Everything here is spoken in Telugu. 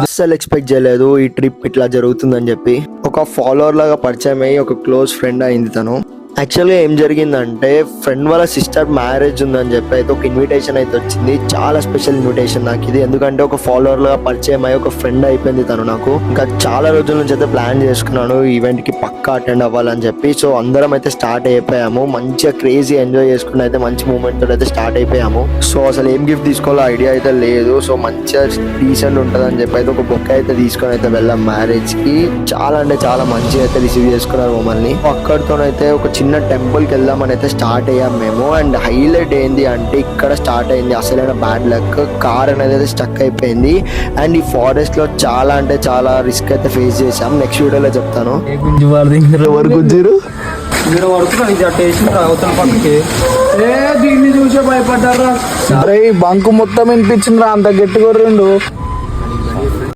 అస్సలు ఎక్స్పెక్ట్ చేయలేదు ఈ ట్రిప్ ఇట్లా జరుగుతుందని చెప్పి. ఒక ఫాలోవర్ లాగా పరిచయం అయ్యి ఒక క్లోజ్ ఫ్రెండ్ అయింది తను. యాక్చువల్గా ఏం జరిగిందంటే ఫ్రెండ్ వాళ్ళ సిస్టర్ మ్యారేజ్ ఉందని చెప్పి అయితే ఒక ఇన్విటేషన్ అయితే వచ్చింది. చాలా స్పెషల్ ఇన్విటేషన్ నాకు ఇది, ఎందుకంటే ఒక ఫాలోవర్ లాగా పరిచయం అయ్యి ఒక ఫ్రెండ్ అయిపోయింది తను నాకు. ఇంకా చాలా రోజుల నుంచి అయితే ప్లాన్ చేసుకున్నాను ఈ ఈవెంట్ కి పక్కా అటెండ్ అవ్వాలని చెప్పి. సో అందరం అయితే స్టార్ట్ అయిపోయాము, మంచిగా క్రేజీ ఎంజాయ్ చేసుకుని అయితే మంచి మూమెంట్ తో అయితే స్టార్ట్ అయిపోయాము. సో అసలు ఏం గిఫ్ట్ తీసుకోవాలో ఐడియా అయితే లేదు. సో మంచిగా డీసెంట్ ఉంటుంది అని చెప్పి అయితే ఒక బొక్క అయితే తీసుకొని అయితే వెళ్ళాం మ్యారేజ్ కి. చాలా అంటే చాలా మంచిగా అయితే రిసీవ్ చేసుకున్నారు మమ్మల్ని. అక్కడితోనైతే ఒక చిన్న టెంపుల్ కి వెళ్దామని అయితే స్టార్ట్ అయ్యాం మేము. అండ్ హైలైట్ ఏంది అంటే ఇక్కడ స్టార్ట్ అయింది అసలైన బ్యాడ్ లక్. కార్ అనేది అయితే స్టక్ అయిపోయింది అండ్ ఈ ఫారెస్ట్ లో చాలా అంటే చాలా రిస్క్ అయితే ఫేస్ చేసాం. నెక్స్ట్ వీడియోలో చెప్తాను. ఎవరు గుజ్జారు దీన్ని చూసే భయపడ్డారా? అరే బంకు మొత్తం వినిపించింది రా, అంత గట్టి కొర్రిండు.